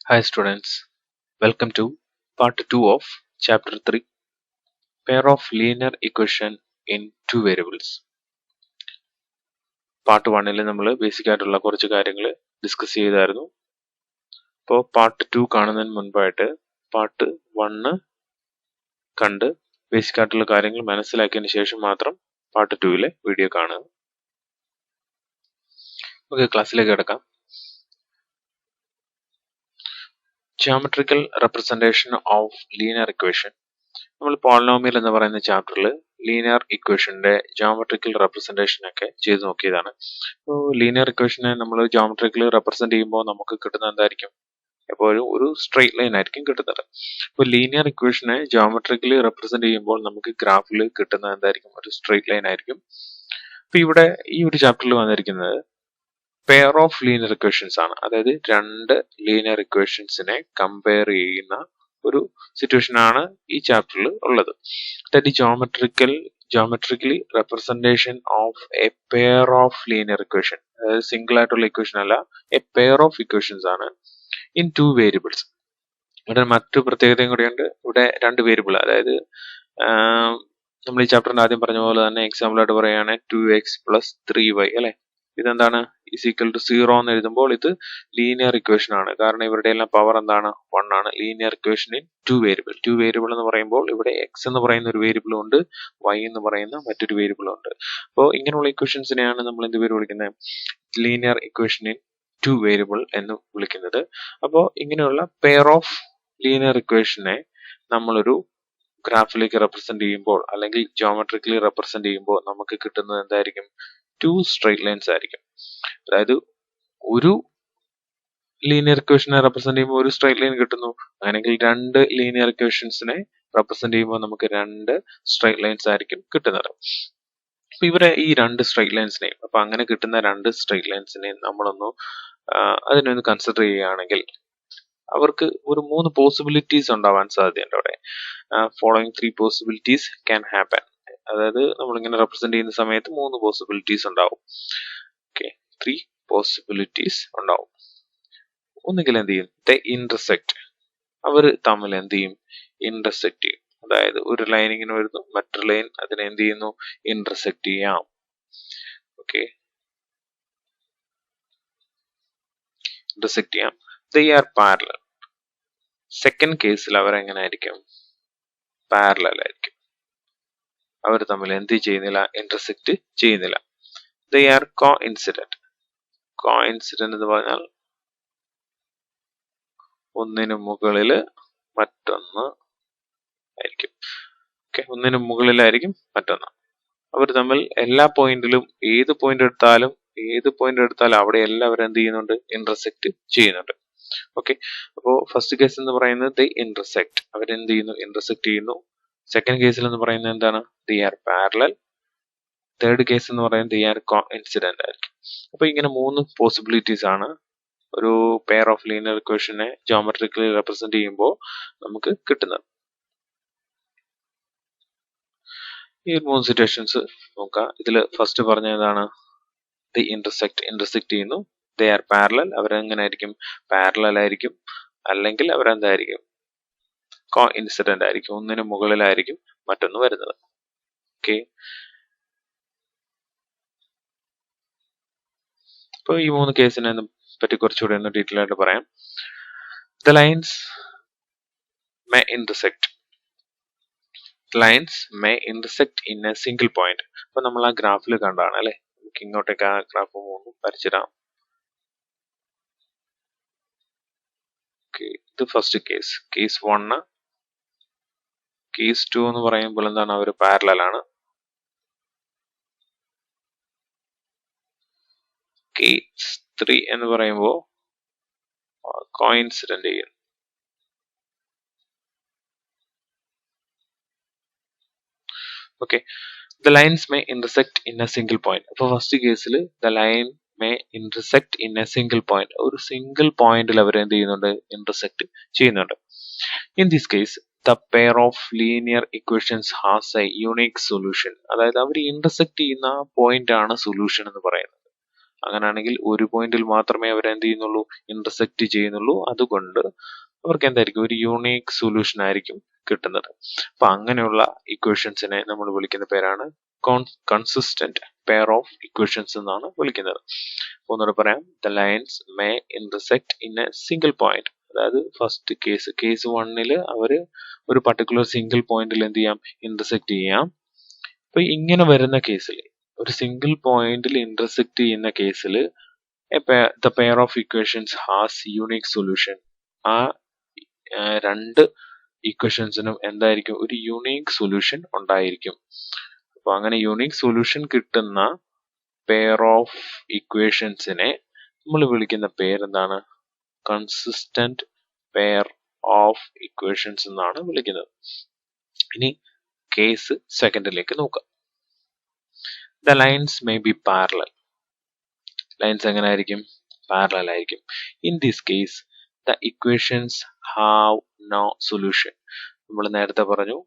Hi students, welcome to part 2 of chapter 3, pair of linear equation in two variables. Part 1ൽ നമ്മൾ basic ആയിട്ടുള്ള കുറച്ച് കാര്യങ്ങൾ discuss ചെയ്തായിരുന്നു. അപ്പോൾ പാർട്ട് 2 കാണുന്നതിന് മുൻപായിട്ട് പാർട്ട് 1 കണ്ട് ബേസിക് ആയിട്ടുള്ള കാര്യങ്ങൾ മനസ്സിലാക്കിയതിന് ശേഷം മാത്രം പാർട്ട് 2ലെ വീഡിയോ കാണുക. ഓക്കെ, ക്ലാസ്സിലേക്ക് കിടക്കാം. Geometrical representation of linear equation. നമ്മൾ പോളിനോമിയൽ എന്ന് പറയുന്ന ചാപ്റ്ററിൽ ലീനിയർ ഇക്വേഷന്റെ ജോമെട്രിക്കൽ റെപ്രസെന്റേഷൻ ഒക്കെ ചെയ്ത് നോക്കിയതാണ്. അപ്പോൾ ലീനിയർ ഇക്വേഷനെ നമ്മൾ ജോമെട്രിക്കലി റെപ്രസെന്റ് ചെയ്യുമ്പോൾ നമുക്ക് കിട്ടുന്നത് എന്തായിരിക്കും? എപ്പോഴും ഒരു സ്ട്രെയിറ്റ് ലൈൻ ആയിരിക്കും കിട്ടുന്നത്. അപ്പോൾ ലീനിയർ ഇക്വേഷനെ ജോമെട്രിക്കലി റെപ്രസെന്റ് ചെയ്യുമ്പോൾ നമുക്ക് ഗ്രാഫിൽ കിട്ടുന്നത് എന്തായിരിക്കും? ഒരു സ്ട്രെയിറ്റ് ലൈൻ ആയിരിക്കും. അപ്പൊ ഇവിടെ ഈ ഒരു ചാപ്റ്ററിൽ വന്നിരിക്കുന്നത് പെയർ ഓഫ് ലീനിയർ ഇക്വേഷൻസ് ആണ്. അതായത് രണ്ട് ലീനിയർ ഇക്വേഷൻസിനെ കമ്പയർ ചെയ്യുന്ന ഒരു സിറ്റുവേഷൻ ആണ് ഈ ചാപ്റ്ററിൽ ഉള്ളത്. That geometrically representation of A pair of linear equation. അതായത് സിംഗിൾ ആയിട്ടുള്ള ഇക്വേഷൻ അല്ല, എ പെയർ ഓഫ് ഇക്വേഷൻസ് ആണ് ഇൻ ടു വേരിയബിൾസ്. ഇവിടെ മറ്റു പ്രത്യേകതയും കൂടിയുണ്ട്. ഇവിടെ രണ്ട് വേരിയബിൾ, അതായത് നമ്മൾ ഈ ചാപ്റ്ററിന്റെ ആദ്യം പറഞ്ഞ പോലെ തന്നെ എക്സാമ്പിൾ ആയിട്ട് പറയുകയാണെങ്കിൽ 2x + 3y അല്ലെ, ഇതെന്താണ്? ഈക്വൽ ടു 0 എന്ന് എഴുതുമ്പോൾ ഇത് ലീനിയർ ഇക്വേഷൻ ആണ്. കാരണം ഇവരുടെ എല്ലാം പവർ എന്താണ്? 1 ആണ്. Linear equation in to variable എന്ന് പറയുമ്പോൾ ഇവിടെ എക്സ് എന്ന് പറയുന്ന ഒരു വേരിയബിളും ഉണ്ട്, വൈ എന്ന് പറയുന്ന മറ്റൊരു വേരിയബിളും ഉണ്ട്. അപ്പോൾ ഇങ്ങനെയുള്ള ഇക്വേഷൻസിനെയാണ് നമ്മൾ എന്ത് പേര് വിളിക്കുന്നത്? Linear equation in to variable എന്ന് വിളിക്കുന്നത്. അപ്പോൾ ഇങ്ങനെയുള്ള പെയർ ഓഫ് ലീനിയർ ഇക്വേഷനെ നമ്മളൊരു ഗ്രാഫിലേക്ക് റെപ്രസെന്റ് ചെയ്യുമ്പോൾ അല്ലെങ്കിൽ ജോമെട്രിക്കലി റെപ്രസെന്റ് ചെയ്യുമ്പോൾ നമുക്ക് കിട്ടുന്നത് എന്തായിരിക്കും? ടു സ്ട്രെയിറ്റ് ലൈൻസ് ആയിരിക്കും. അതായത് ഒരു ലീനിയർ ഇക്വേഷനെ റെപ്രസെന്റ് ചെയ്യുമ്പോൾ ഒരു സ്ട്രെയിറ്റ് ലൈൻ കിട്ടുന്നു. അങ്ങനെയെങ്കിൽ രണ്ട് ലീനിയർ ഇക്വേഷൻസിനെ റെപ്രസെന്റ് ചെയ്യുമ്പോൾ നമുക്ക് രണ്ട് സ്ട്രെയിറ്റ് ലൈൻസ് ആയിരിക്കും കിട്ടുന്നത്. അപ്പൊ ഇവിടെ ഈ രണ്ട് സ്ട്രെയിറ്റ് ലൈൻസിനെയും, അപ്പൊ അങ്ങനെ കിട്ടുന്ന രണ്ട് സ്ട്രെയിറ്റ് ലൈൻസിനെയും നമ്മളൊന്ന് അതിനൊന്ന് കൺസിഡർ ചെയ്യുകയാണെങ്കിൽ അവർക്ക് ഒരു 3 പോസിബിലിറ്റീസ് ഉണ്ടാവാൻ സാധ്യതയുണ്ട്. അവിടെ ഫോളോയിങ് 3 പോസിബിലിറ്റീസ് ക്യാൻ ഹാപ്പൻ. അതായത് നമ്മളിങ്ങനെ റെപ്രസെന്റ് ചെയ്യുന്ന സമയത്ത് 3 പോസിബിലിറ്റീസ് ഉണ്ടാവും. ഓക്കെ, 3 പോസിബിലിറ്റീസ് ഉണ്ടാവും. ഒന്നുകിൽ എന്ത് ചെയ്യും? The intersect. അവർ തമ്മിൽ എന്ത് ചെയ്യും? ഇന്റർസെക്ട് ചെയ്യും. അതായത് ഒരു ലൈൻ ഇങ്ങനെ വരുന്നു, മറ്റൊരു ലൈൻ അതിനെ എന്ത് ചെയ്യുന്നു? ഇന്റർസെക്ട് ചെയ്യാം. ഓക്കെ, ഇന്റർസെക്ട് ചെയ്യാം. They are parallel. സെക്കൻഡ് കേസിൽ അവർ എങ്ങനെ ആയിരിക്കും? പാരലൽ ആയിരിക്കും. അവർ തമ്മിൽ എന്ത് ചെയ്യുന്നില്ല? ഇന്റർസെക്ട് ചെയ്യുന്നില്ല. They are coincident. കോഇൻസിഡന്റ് എന്ന് പറഞ്ഞാൽ ഒന്നിനു മുകളില് മറ്റൊന്ന് ആയിരിക്കും. ഓക്കെ, ഒന്നിനു മുകളിലായിരിക്കും മറ്റൊന്ന്. അവർ തമ്മിൽ എല്ലാ പോയിന്റിലും ഏത് പോയിന്റ് എടുത്താലും അവിടെ എല്ലാവരും എന്ത് ചെയ്യുന്നുണ്ട്? ഇന്റർസെക്ട് ചെയ്യുന്നുണ്ട്. ഓക്കെ, അപ്പോ ഫസ്റ്റ് കേസ് എന്ന് പറയുന്നത് ദേ ഇന്റർസെക്ട്. അവരെന്ത് ചെയ്യുന്നു? ഇന്റർസെക്ട് ചെയ്യുന്നു. സെക്കൻഡ് കേസിൽ എന്ന് പറയുന്നത് എന്താണ്? They are parallel. Third case എന്ന് പറയുന്നത് ദേ ആർ കോഇൻസിഡന്റ് ആയിരിക്കും. അപ്പൊ ഇങ്ങനെ 3 പോസിബിലിറ്റീസ് ആണ് ഒരു പെയർ ഓഫ് ലീനിയർ ഇക്വേഷനെ ജോമെട്രിക്കലി റെപ്രസെന്റ് ചെയ്യുമ്പോൾ നമുക്ക് കിട്ടുന്നത്. ഈ 3 സിറ്റുവേഷൻസ് നോക്കാം. ഇതിൽ ഫസ്റ്റ് പറഞ്ഞ ഏതാണ്? ദി ഇന്റർസെക്ട് ചെയ്യുന്നു. They are parallel. അവരെങ്ങനെ ആയിരിക്കും? പാരലൽ ആയിരിക്കും. അല്ലെങ്കിൽ അവരെന്തായിരിക്കും? കോഇൻസിഡന്റ് ആയിരിക്കും. ഒന്നിനു മുകളിലായിരിക്കും മറ്റൊന്ന് വരുന്നത്. ഓക്കെ, അപ്പൊ ഈ 3 കേസിനെ പറ്റി കുറച്ചുകൂടി ഒന്ന് ഡീറ്റെയിൽ ആയിട്ട് പറയാം. The lines may intersect. Lines may intersect in A single point. അപ്പൊ നമ്മൾ ആ ഗ്രാഫിൽ കണ്ടാണ് അല്ലെ. നമുക്ക് ഇങ്ങോട്ടേക്ക് ആ ഗ്രാഫ് വരച്ചിടാം. ഇത് ഫസ്റ്റ് കേസ്, കേസ് 1. കേസ് 2 എന്ന് പറയുമ്പോൾ എന്താണ്? അവർ പാരലൽ ആണ്. കേസ് 3 എന്ന് പറയുമ്പോൾ കോഇൻസിഡന്റ് ചെയ്യുന്നു. Okay, the lines may intersect in A single point. അപ്പൊ ഫസ്റ്റ് കേസിൽ the line may intersect in A single point. ഒരു സിംഗിൾ പോയിന്റിൽ അവർ എന്ത് ചെയ്യുന്നുണ്ട്? ഇന്റർസെക്ട് ചെയ്യുന്നുണ്ട്. In this case the pair of linear equations has A unique solution. അതായത് അവർ intersect ചെയ്യുന്ന point ആണ് സൊല്യൂഷൻ എന്ന് പറയുന്നത്. അങ്ങനെയാണെങ്കിൽ ഒരു പോയിന്റിൽ മാത്രമേ അവർ എന്ത് ചെയ്യുന്നുള്ളൂ, ഇന്റർസെക്ട് ചെയ്യുന്നുള്ളൂ. അതുകൊണ്ട് അവർക്ക് എന്തായിരിക്കും, ഒരു യൂണീക്ക് സൊല്യൂഷൻ ആയിരിക്കും കിട്ടുന്നത്. അപ്പൊ അങ്ങനെയുള്ള ഇക്വേഷൻസിനെ നമ്മൾ വിളിക്കുന്ന പേരാണ് കൺസിസ്റ്റന്റ് പെയർ ഓഫ് ഇക്വേഷൻസ് എന്നാണ് വിളിക്കുന്നത്. അപ്പൊ ഒന്നുകൂടെ പറയാം, the lines may intersect in A single point. അതായത് ഫസ്റ്റ് കേസ് 1 അവര് ഒരു പർട്ടിക്കുലർ സിംഗിൾ പോയിന്റിൽ എന്ത് ചെയ്യാം, ഇന്റർസെക്ട് ചെയ്യാം. അപ്പൊ ഇങ്ങനെ വരുന്ന കേസിൽ, ഒരു സിംഗിൾ പോയിന്റിൽ ഇന്റർസെക്ട് ചെയ്യുന്ന കേസിൽ the pair of equations has unique solution. ആ രണ്ട് ഇക്വേഷൻസിനും എന്തായിരിക്കും, ഒരു യൂണിക് സൊല്യൂഷൻ ഉണ്ടായിരിക്കും. അപ്പൊ അങ്ങനെ യൂണിക് സൊല്യൂഷൻ കിട്ടുന്ന പെയർ ഓഫ് ഇക്വേഷൻസിനെ നമ്മൾ വിളിക്കുന്ന പേരെന്താണ്, കൺസിസ്റ്റന്റ് പെയർ ഓഫ് ഇക്വേഷൻസ് എന്നാണ് വിളിക്കുന്നത്. ഇനി കേസ് സെക്കൻഡിലേക്ക് നോക്കാം. The lines may be parallel. Lines എങ്ങനെ ആയിരിക്കും, പാരലൽ ആയിരിക്കും. In this case the equations have no solution. നമ്മൾ നേരത്തെ പറഞ്ഞു,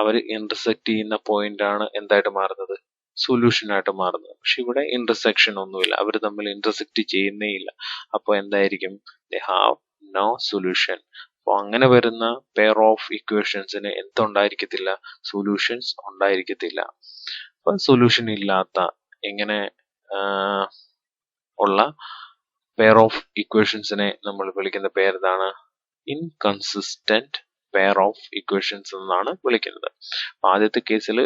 അവർ ഇന്റർസെക്ട് ചെയ്യുന്ന പോയിന്റ് ആണ് എന്തായിട്ട് മാറുന്നത്, സൊല്യൂഷൻ ആയിട്ട് മാറുന്നത്. പക്ഷെ ഇവിടെ ഇന്റർസെക്ഷൻ ഒന്നുമില്ല, അവർ തമ്മിൽ ഇന്റർസെക്ട് ചെയ്യുന്നേ ഇല്ല. അപ്പൊ എന്തായിരിക്കും, ദേ ഹാവ് നോ സൊല്യൂഷൻ. അപ്പൊ അങ്ങനെ വരുന്ന പെയർ ഓഫ് ഇക്വേഷൻസിന് എന്തുണ്ടായിരിക്കത്തില്ല, സൊല്യൂഷൻസ് ഉണ്ടായിരിക്കത്തില്ല. അപ്പൊ സൊല്യൂഷൻ ഇല്ലാത്ത എങ്ങനെ ഉള്ള പെയർ ഓഫ് ഇക്വേഷൻസിനെ നമ്മൾ വിളിക്കുന്ന പേരെന്താണ്, ഇൻകൺസിസ്റ്റന്റ് പെയർ ഓഫ് ഇക്വേഷൻസ് എന്നാണ് വിളിക്കുന്നത്. ആദ്യത്തെ കേസിൽ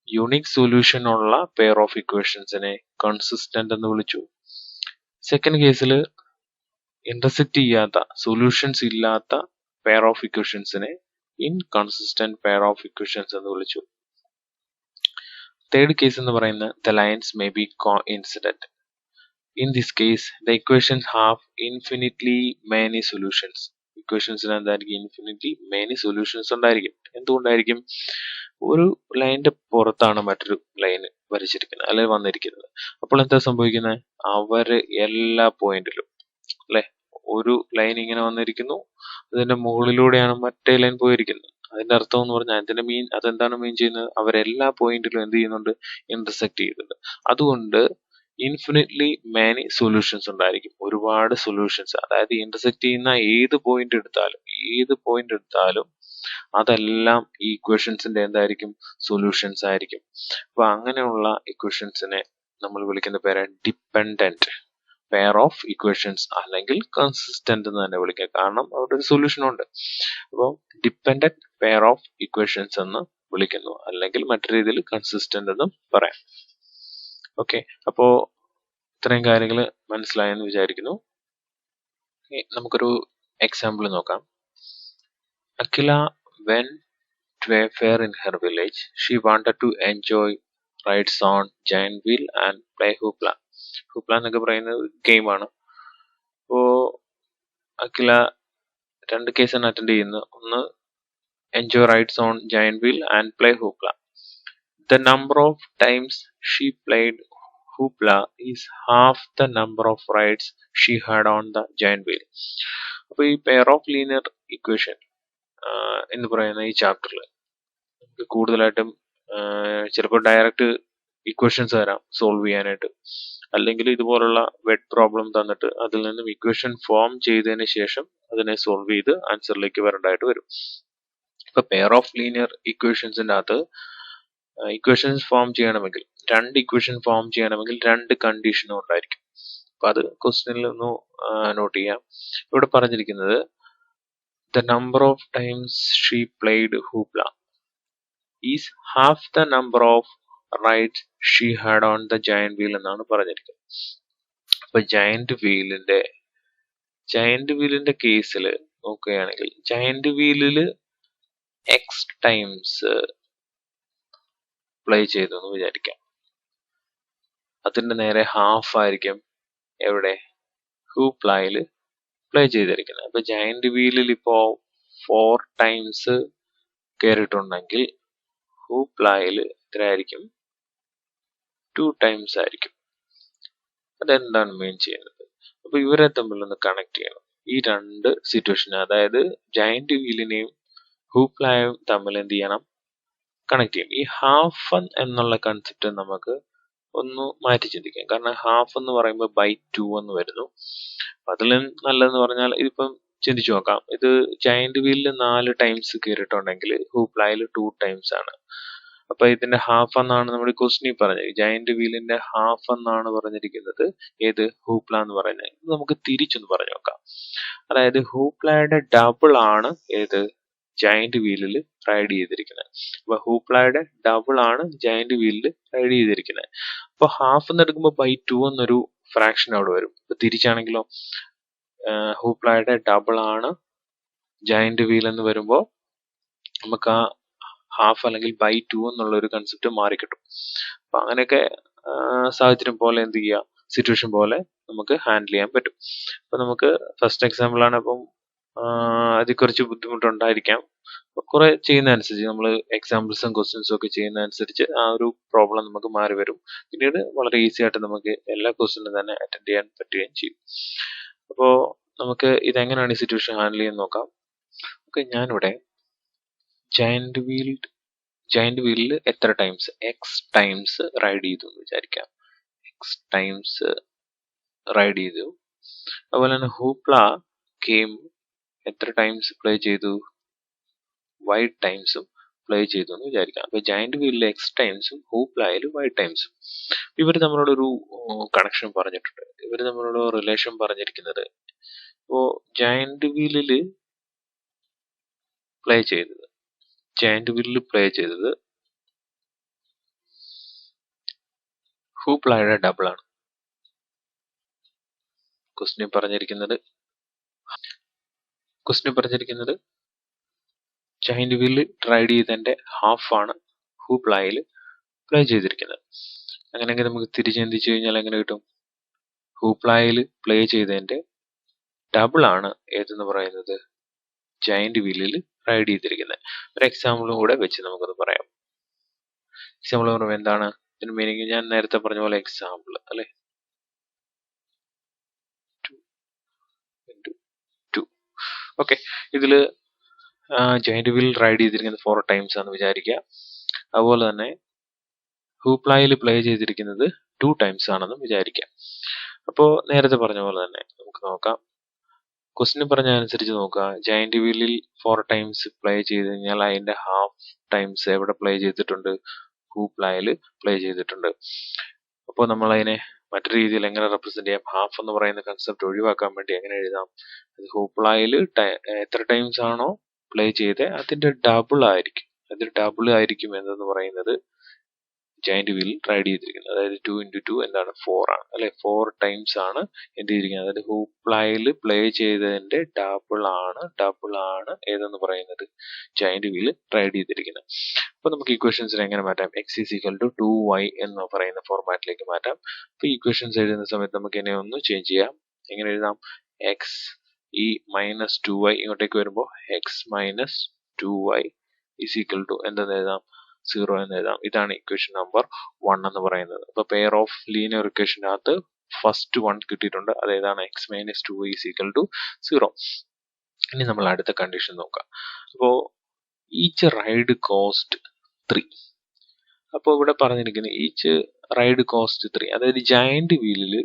യൂണിക് സൊല്യൂഷൻ ഉള്ള പെയർ ഓഫ് ഇക്വേഷൻസിനെ കൺസിസ്റ്റന്റ് എന്ന് വിളിച്ചു. സെക്കൻഡ് കേസിൽ ഇന്റർസെക്ട് ചെയ്യാത്ത, സൊല്യൂഷൻസ് ഇല്ലാത്ത പെയർ ഓഫ് ഇക്വേഷൻസിനെ ഇൻകൺസിസ്റ്റന്റ് പെയർ ഓഫ് ഇക്വേഷൻസ് എന്ന് വിളിച്ചു. തേർഡ് കേസ് എന്ന് പറയുന്നത് the lines may be coincident. In this case the equations have infinitely many solutions. ഇക്വേഷൻസിന് എന്തായിരിക്കും, ഇൻഫിനിറ്റ്ലി മെനി സൊല്യൂഷൻസ് ഉണ്ടായിരിക്കും. എന്തുകൊണ്ടായിരിക്കും, ഒരു ലൈനിന്റെ പുറത്താണ് മറ്റൊരു ലൈൻ വരച്ചിരിക്കുന്നത് അല്ലെങ്കിൽ വന്നിരിക്കുന്നത്. അപ്പോൾ എന്താ സംഭവിക്കുന്നത്, അവര് എല്ലാ പോയിന്റിലും അല്ലെ, ഒരു ലൈൻ ഇങ്ങനെ വന്നിരിക്കുന്നു, അതിന്റെ മുകളിലൂടെയാണ് മറ്റേ ലൈൻ പോയിരിക്കുന്നത്. അതിന്റെ അർത്ഥം എന്ന് പറഞ്ഞാൽ അതെന്താണ് മീൻ ചെയ്യുന്നത്, അവരെല്ലാ പോയിന്റിലും എന്ത് ചെയ്യുന്നുണ്ട്, ഇന്റർസെക്ട് ചെയ്യുന്നുണ്ട്. അതുകൊണ്ട് ഇൻഫിനിറ്റ്ലി മെനി സൊല്യൂഷൻസ് ഉണ്ടായിരിക്കും, ഒരുപാട് സൊല്യൂഷൻസ്. അതായത് ഇന്റർസെക്ട് ചെയ്യുന്ന ഏത് പോയിന്റ് എടുത്താലും അതെല്ലാം ഈ ഇക്വേഷൻസിന്റെ എന്തായിരിക്കും, സൊല്യൂഷൻസ് ആയിരിക്കും. അപ്പൊ അങ്ങനെയുള്ള ഇക്വേഷൻസിനെ നമ്മൾ വിളിക്കുന്ന പേരാണ് ഡിപ്പെൻഡന്റ് പെയർ ഓഫ് ഇക്വേഷൻസ്, അല്ലെങ്കിൽ കൺസിസ്റ്റന്റ് എന്ന് തന്നെ വിളിക്കാം, കാരണം അവിടെ ഒരു സൊല്യൂഷൻ ഉണ്ട്. അപ്പോൾ ഡിപ്പെൻഡന്റ് പെയർ ഓഫ് ഇക്വേഷൻസ് എന്ന് വിളിക്കുന്നു, അല്ലെങ്കിൽ മറ്റു രീതിയിൽ കൺസിസ്റ്റന്റ് എന്നും പറയാം. ഓക്കെ, അപ്പോ ഇത്രയും കാര്യങ്ങൾ മനസ്സിലായെന്ന് വിചാരിക്കുന്നു. നമുക്കൊരു എക്സാമ്പിൾ നോക്കാം. അഖില went to a fair in her village. She wanted to enjoy rides on giant wheel and play hoopla. ഹൂപ്ല എന്നൊക്കെ പറയുന്നത് ഗെയിമാണ്. അപ്പോ അഖില 2 കേസാണ് അറ്റൻഡ് ചെയ്യുന്നത്. ഒന്ന്, enjoy rides on giant wheel and play hoopla. The number of times she played hoopla is half the number of rides she had on the giant wheel. അപ്പൊ ഈ pair of linear equation എന്ന് പറയുന്ന ഈ ചാപ്റ്ററിൽ നമുക്ക് കൂടുതലായിട്ടും ചിലപ്പോൾ direct equations തരാം സോൾവ് ചെയ്യാനായിട്ട്, അല്ലെങ്കിൽ ഇതുപോലുള്ള വെഡ് പ്രോബ്ലം തന്നിട്ട് അതിൽ നിന്നും ഇക്വേഷൻ ഫോം ചെയ്തതിന് ശേഷം അതിനെ സോൾവ് ചെയ്ത് ആൻസറിലേക്ക് വരേണ്ടതായിട്ട് വരും. ഇപ്പൊ പെയർ ഓഫ് ലീനിയർ ഇക്വേഷൻസിന്റെ അകത്ത് ഇക്വേഷൻസ് ഫോം ചെയ്യണമെങ്കിൽ, 2 ഇക്വേഷൻ ഫോം ചെയ്യണമെങ്കിൽ 2 കണ്ടീഷനും ഉണ്ടായിരിക്കും. അപ്പൊ അത് ക്വസ്റ്റ്യനിൽ ഒന്ന് നോട്ട് ചെയ്യാം. ഇവിടെ പറഞ്ഞിരിക്കുന്നത് the number of times she played hoopla is half the number of rides she had on the giant wheel എന്നാണ് പറഞ്ഞിരിക്കുന്നത്. അപ്പൊ ജയന്റ് വീലിന്റെ കേസിൽ നോക്കുകയാണെങ്കിൽ, ജയന്റ് വീലില് എക്സ് ടൈംസ് പ്ലേ ചെയ്തു എന്ന് വിചാരിക്കാം. അതിന്റെ നേരെ ഹാഫ് ആയിരിക്കും എവിടെ, ഹൂപ്ലായില് പ്ലേ ചെയ്തിരിക്കുന്നത്. അപ്പൊ ജയന്റ് വീലിൽ ഇപ്പോ 4 ടൈംസ് കയറിയിട്ടുണ്ടെങ്കിൽ ഹൂപ്ലായില് എത്രയായിരിക്കും, 2 ടൈംസ് ആയിരിക്കും. അതെന്താണ് മീൻ ചെയ്യുന്നത്, അപ്പൊ ഇവരെ തമ്മിലൊന്ന് കണക്ട് ചെയ്യണം. ഈ 2 സിറ്റുവേഷൻ, അതായത് ജയന്റ് വീലിനെയും ഹൂപ്ലായും തമ്മിൽ എന്ത് ചെയ്യണം, കണക്ട് ചെയ്യും. ഈ ഹാഫ് എന്നുള്ള കൺസെപ്റ്റ് നമുക്ക് ഒന്ന് മാറ്റി ചിന്തിക്കാം. കാരണം ഹാഫ് എന്ന് പറയുമ്പോൾ ബൈ 2 എന്ന് വരുന്നു. അതിലും നല്ലതെന്ന് പറഞ്ഞാൽ ഇതിപ്പം ചിന്തിച്ചു നോക്കാം. ഇത് ജയന്റ് വീലിൽ 4 ടൈംസ് കയറിയിട്ടുണ്ടെങ്കിൽ ഹൂപ്ലായിൽ 2 ടൈംസ് ആണ്. അപ്പൊ ഇതിന്റെ ഹാഫ് എന്നാണ് നമ്മുടെ ക്വസ്റ്റിനിൽ പറഞ്ഞത്. ജയന്റ് വീലിന്റെ ഹാഫ് എന്നാണ് പറഞ്ഞിരിക്കുന്നത് ഏത് ഹൂപ്ല എന്ന് പറയുന്നത്. ഇത് നമുക്ക് തിരിച്ചൊന്ന് പറഞ്ഞു നോക്കാം. അതായത് ഹൂപ്ലയുടെ ഡബിൾ ആണ് ഏത് ജയന്റ് വീലിൽ റൈഡ് ചെയ്തിരിക്കുന്നത്. അപ്പൊ ഹൂപ്ലയുടെ ഡബിൾ ആണ് ജയന്റ് വീലിൽ റൈഡ് ചെയ്തിരിക്കുന്നത്. അപ്പൊ ഹാഫ് എന്ന് എടുക്കുമ്പോൾ ബൈ 2 എന്നൊരു ഫ്രാക്ഷൻ അവിടെ വരും. അപ്പൊ തിരിച്ചാണെങ്കിലോ ഹൂപ്ലയുടെ ഡബിൾ ആണ് ജയന്റ് വീൽ എന്ന് വരുമ്പോൾ നമുക്ക് ആ ഹാഫ് അല്ലെങ്കിൽ ബൈ 2 എന്നുള്ള ഒരു കൺസെപ്റ്റ് മാറിക്കിട്ടും. അപ്പൊ അങ്ങനെയൊക്കെ സാഹചര്യം പോലെ എന്ത് ചെയ്യുക, സിറ്റുവേഷൻ പോലെ നമുക്ക് ഹാൻഡിൽ ചെയ്യാൻ പറ്റും. അപ്പൊ നമുക്ക് ഫസ്റ്റ് എക്സാമ്പിൾ ആണ്. അപ്പം അതിൽ കുറച്ച് ബുദ്ധിമുട്ടുണ്ടായിരിക്കാം. കുറെ ചെയ്യുന്ന അനുസരിച്ച് നമ്മൾ എക്സാമ്പിൾസും ക്വസ്റ്റ്യൻസും ഒക്കെ ചെയ്യുന്ന അനുസരിച്ച് ആ ഒരു പ്രോബ്ലം നമുക്ക് മാറി വരും. പിന്നീട് വളരെ ഈസി ആയിട്ട് നമുക്ക് എല്ലാ ക്വസ്റ്റ്യനും തന്നെ അറ്റൻഡ് ചെയ്യാൻ പറ്റുകയും ചെയ്യും. അപ്പോൾ നമുക്ക് ഇതെങ്ങനെയാണ് ഈ സിറ്റുവേഷൻ ഹാൻഡിൽ ചെയ്യാൻ നോക്കാം. ഓക്കെ, ഞാനിവിടെ ജയന്റ് വീലിൽ എത്ര ടൈംസ് എക്സ് ടൈംസ് റൈഡ് ചെയ്തു എന്ന് വിചാരിക്കാം. എക്സ് ടൈംസ് റൈഡ് ചെയ്തു. അതുപോലെ തന്നെ ഹൂപ്ല ഗെയിം എത്ര ടൈംസ് പ്ലേ ചെയ്തു, വൈ ടൈംസും പ്ലേ ചെയ്തു എന്ന് വിചാരിക്കാം. അപ്പൊ ജയന്റ് വീലിൽ എക്സ് ടൈംസും ഹൂപ്ലായിൽ വൈ ടൈംസും ഇവർ തമ്മിലുള്ള ഒരു കണക്ഷൻ പറഞ്ഞിട്ടുണ്ട്. ഇവർ തമ്മിലുള്ള റിലേഷൻ പറഞ്ഞിരിക്കുന്നത് ഇപ്പോ ജയന്റ് വീലിൽ പ്ലേ ചെയ്തത് ഹൂപ്ലായുടെ ഡബിൾ ആണ്. ക്വസ്റ്റിന് പറഞ്ഞിരിക്കുന്നത് ജയന്റ് വീലിൽ റൈഡ് ചെയ്തതിന്റെ ഹാഫ് ആണ് ഹൂപ്ലായിൽ പ്ലേ ചെയ്തിരിക്കുന്നത്. അങ്ങനെയെങ്കിൽ നമുക്ക് തിരിച്ചെന്തിച്ചു കഴിഞ്ഞാൽ എങ്ങനെ കിട്ടും? ഹൂപ്ലായിൽ പ്ലേ ചെയ്തതിന്റെ ഡബിൾ ആണ് ഏതെന്ന് പറയുന്നത് ജയന്റ് വീലിൽ റൈഡ് ചെയ്തിരിക്കുന്നത്. ഒരു എക്സാമ്പിളും കൂടെ വെച്ച് നമുക്കത് പറയാം. എക്സാമ്പിൾ പറയുമ്പോൾ എന്താണ് ഇതിന് മീനിങ്? ഞാൻ നേരത്തെ പറഞ്ഞ പോലെ എക്സാമ്പിൾ അല്ലെ, 2 × 2. ഓക്കെ, ഇതില് ജയന്റ് വീൽ റൈഡ് ചെയ്തിരിക്കുന്നത് 4 ടൈംസ് ആണെന്ന് വിചാരിക്കുക. അതുപോലെ തന്നെ ഹൂപ്ലായിൽ പ്ലേ ചെയ്തിരിക്കുന്നത് 2 ടൈംസ് ആണെന്ന് വിചാരിക്കാം. അപ്പോൾ നേരത്തെ പറഞ്ഞ പോലെ തന്നെ നമുക്ക് നോക്കാം. ക്വസ്റ്റിന് പറഞ്ഞ അനുസരിച്ച് നോക്കുക. ജയന്റ് വീലിൽ 4 ടൈംസ് പ്ലേ ചെയ്ത് കഴിഞ്ഞാൽ അതിന്റെ ഹാഫ് ടൈംസ് എവിടെ പ്ലേ ചെയ്തിട്ടുണ്ട്? ഹൂപ്ലായിൽ പ്ലേ ചെയ്തിട്ടുണ്ട്. അപ്പോൾ നമ്മൾ അതിനെ മറ്റു രീതിയിൽ എങ്ങനെ റെപ്രസെന്റ് ചെയ്യാം? ഹാഫ് എന്ന് പറയുന്ന കൺസെപ്റ്റ് ഒഴിവാക്കാൻ വേണ്ടി എങ്ങനെ എഴുതാം? ഹൂപ്ലായിൽ എത്ര ടൈംസ് ആണോ പ്ലേ ചെയ്ത് അതിന്റെ ഡബിൾ ആയിരിക്കും എന്തെന്ന് പറയുന്നത് ജയന്റ് വീലിൽ റൈഡ് ചെയ്തിരിക്കുന്നത്. അതായത് 2 × 2 എന്താണ് 4 ആണ് അല്ലെ. 4 ടൈംസ് ആണ് എന്ത് ചെയ്തിരിക്കുന്നത്? അതായത് ഹൂപ്ലായിൽ പ്ലേ ചെയ്തതിന്റെ ഡബിൾ ആണ് ഏതെന്ന് പറയുന്നത് ജയന്റ് വീൽ റൈഡ് ചെയ്തിരിക്കുന്നത്. അപ്പൊ നമുക്ക് ഇക്വേഷൻസിനെ എങ്ങനെ മാറ്റാം? x = 2y എന്ന് പറയുന്ന ഫോർമാറ്റിലേക്ക് മാറ്റാം. അപ്പൊ ഇക്വേഷൻസ് എഴുതുന്ന സമയത്ത് നമുക്ക് എന്നെ ഒന്ന് ചേഞ്ച് ചെയ്യാം. എങ്ങനെ എഴുതാം? x ഈ -2y ഇങ്ങോട്ടേക്ക് വരുമ്പോൾ x - 2y = എന്തെന്ന് എഴുതാം? 0 എന്ന് എഴുതാം. ഇതാണ് ഇക്വേഷൻ നമ്പർ 1 എന്ന് പറയുന്നത്. അപ്പൊ പെയർ ഓഫ് ലീനിയർ ഇക്വേഷനകത്ത് ഫസ്റ്റ് 1 കിട്ടിയിട്ടുണ്ട്. അതേതാണ്? x - 2y = 0. ഇനി നമ്മൾ അടുത്ത കണ്ടീഷൻ നോക്കാം. അപ്പോ ഈച്ച് റൈഡ് കോസ്റ്റ് 3. അപ്പോൾ ഇവിടെ പറഞ്ഞിരിക്കുന്നത് ഈച്ച് റൈഡ് കോസ്റ്റ് 3. അതായത് ജയന്റ് വീലില്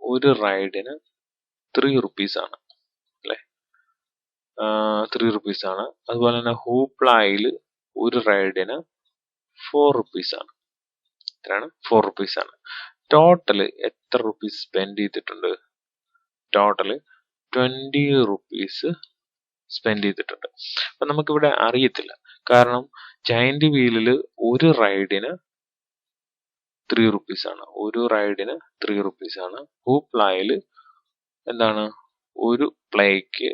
ഒരു റൈഡിന് 3 rupees ആണ് അല്ലെ, 3 rupees ആണ്. അതുപോലെ തന്നെ ഹൂപ്ലായിൽ ഒരു റൈഡിന് 4 rupees ആണ്. എത്രയാണ്? 4 rupees ആണ്. ടോട്ടൽ എത്ര റുപ്പീസ് സ്പെൻഡ് ചെയ്തിട്ടുണ്ട്? ടോട്ടൽ 20 rupees സ്പെൻഡ് ചെയ്തിട്ടുണ്ട്. അപ്പൊ നമുക്കിവിടെ അറിയത്തില്ല. കാരണം ജയന്റ് വീലില് ഒരു റൈഡിന് 3 rupees ആണ്. ഹൂപ്ലായിൽ എന്താണ്? ഒരു പ്ലേക്ക്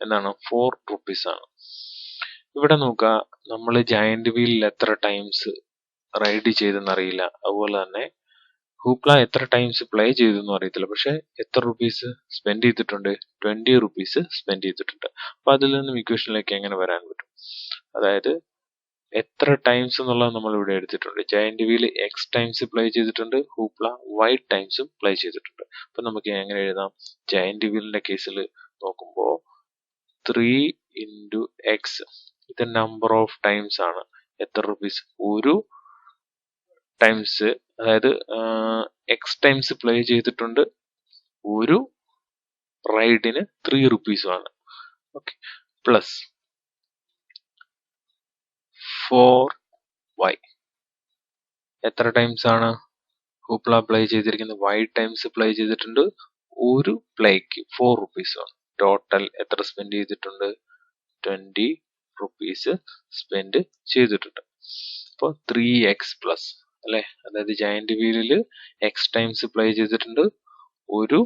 എന്താണ്? 4 rupees ആണ്. ഇവിടെ നോക്കുക, നമ്മൾ ജയന്റ് വീലിൽ എത്ര ടൈംസ് റൈഡ് ചെയ്തെന്ന് അറിയില്ല. അതുപോലെ തന്നെ ഹൂപ്ല എത്ര ടൈംസ് പ്ലേ ചെയ്തെന്നും അറിയത്തില്ല. പക്ഷെ എത്ര റുപ്പീസ് സ്പെൻഡ് ചെയ്തിട്ടുണ്ട്? 20 rupees സ്പെൻഡ് ചെയ്തിട്ടുണ്ട്. അപ്പൊ അതിൽ നിന്നും ഇക്വേഷനിലേക്ക് എങ്ങനെ വരാൻ പറ്റും? അതായത് എത്ര ടൈംസ് എന്നുള്ളത് നമ്മൾ ഇവിടെ എടുത്തിട്ടുണ്ട്. Giant wheel X times play ചെയ്തിട്ടുണ്ട്, ഹൂപ്ല വൈ ടൈംസും പ്ലേ ചെയ്തിട്ടുണ്ട്. അപ്പൊ നമുക്ക് എങ്ങനെ എഴുതാം? ജയന്റ് വീലിന്റെ കേസിൽ നോക്കുമ്പോൾ 3 × x ഇത് നമ്പർ ഓഫ് ടൈംസ് ആണ്. എത്ര റുപ്പീസ്? ഒരു ടൈംസ്, അതായത് എക്സ് ടൈംസ് പ്ലേ ചെയ്തിട്ടുണ്ട്, ഒരു റൈഡിന് 3 റുപ്പീസുമാണ്. ഓക്കെ, പ്ലസ് 4y, എത്ര ടൈംസ് ആണ് ഹൂപ്ല പ്ലേ ചെയ്തിരിക്കുന്നത്? y ടൈംസ് പ്ലേ ചെയ്തിട്ടുണ്ട്, ഒരു പ്ലേക്ക് 4 റുപ്പീസുമാണ്. ടോട്ടൽ എത്ര സ്പെൻഡ് ചെയ്തിട്ടുണ്ട്? 20 റുപ്പീസ് സ്പെൻഡ് ചെയ്തിട്ടുണ്ട്. അപ്പോൾ 3x പ്ലസ് അല്ലെ, അതായത് ജയന്റ് വീലിൽ എക്സ് ടൈംസ് പ്ലേ ചെയ്തിട്ടുണ്ട്, ഒരു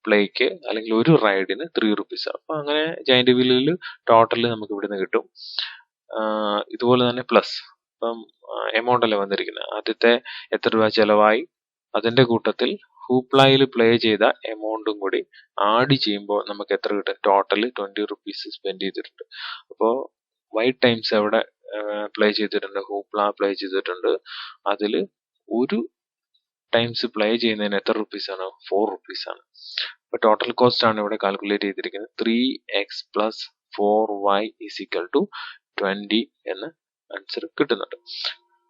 പ്ലേക്ക് അല്ലെങ്കിൽ ഒരു റൈഡിന് 3 റുപ്പീസ്. അപ്പൊ അങ്ങനെ ജയന്റ് വീലിൽ ടോട്ടൽ നമുക്ക് ഇവിടുന്ന് കിട്ടും. ഇതുപോലെ തന്നെ പ്ലസ്, ഇപ്പം എമൗണ്ട് അല്ലേ വന്നിരിക്കുന്നത്, ആദ്യത്തെ എത്ര രൂപ ചെലവായി, അതിന്റെ കൂട്ടത്തിൽ ഹൂപ്ലായിൽ പ്ലേ ചെയ്ത എമൗണ്ടും കൂടി ആഡ് ചെയ്യുമ്പോൾ നമുക്ക് എത്ര കിട്ടും? ടോട്ടൽ 20 റുപ്പീസ് സ്പെൻഡ് ചെയ്തിട്ടുണ്ട്. അപ്പോൾ y ടൈംസ് എവിടെ പ്ലേ ചെയ്തിട്ടുണ്ട്? ഹൂപ്ല പ്ലേ ചെയ്തിട്ടുണ്ട്, അതിൽ ഒരു ടൈംസ് പ്ലേ ചെയ്യുന്നതിന് എത്ര റുപ്പീസ് ആണ്? 4 റുപ്പീസ് ആണ്. അപ്പൊ ടോട്ടൽ കോസ്റ്റ് ആണ് ഇവിടെ കാൽക്കുലേറ്റ് ചെയ്തിരിക്കുന്നത്. 3x plus 4y is equal to 20 എന്ന ആൻസർ കിട്ടുന്നുണ്ട്.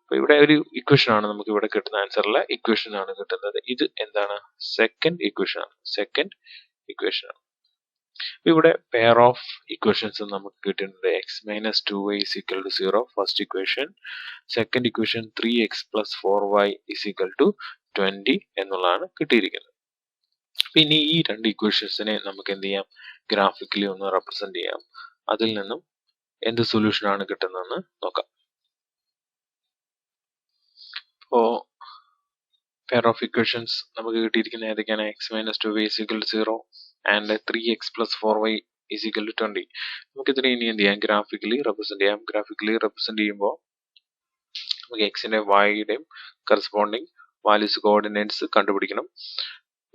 അപ്പൊ ഇവിടെ ഒരു ഇക്വേഷൻ ആണ് നമുക്ക് ഇവിടെ കിട്ടുന്ന ആൻസറിലെ ഇക്വേഷൻ ആണ് കിട്ടുന്നത്. ഇത് എന്താണ്? സെക്കൻഡ് ഇക്വേഷൻ ആണ്. സെക്കൻഡ് ഇക്വേഷൻ ആണ്. ഇവിടെ പെയർ ഓഫ് ഇക്വേഷൻസ് നമുക്ക് കിട്ടുന്നത് X minus 2y is equal to 0 first equation, second equation 3x plus 4y is equal to 20 എന്നുള്ളതാണ് കിട്ടിയിരിക്കുന്നത്. പിന്നെ ഈ രണ്ട് ഇക്വേഷൻസിനെ നമുക്ക് എന്ത് ചെയ്യാം? ഗ്രാഫിക്കലി ഒന്ന് റെപ്രസെന്റ് ചെയ്യാം. അതിൽ നിന്നും എന്ത് സൊല്യൂഷൻ ആണ് കിട്ടുന്നതെന്ന് നോക്കാം. അപ്പോ പെയർ ഓഫ് ഇക്വേഷൻസ് നമുക്ക് കിട്ടിയിരിക്കുന്ന ഏതൊക്കെയാണ്? X minus 2y is equal to 0 and 3x plus 4y is equal to 20. നമുക്ക് ഇതിനെ ഇനി എന്ത് ചെയ്യാം? ഗ്രാഫിക്കലി റെപ്രസെന്റ് ചെയ്യാം. ഗ്രാഫിക്കലി റെപ്രസെന്റ് ചെയ്യുമ്പോൾ നമുക്ക് എക്സിന്റെ വൈയുടെയും കറസ്പോണ്ടിങ് വാല്യൂസ് കോർഡിനേറ്റ്സ് കണ്ടുപിടിക്കണം.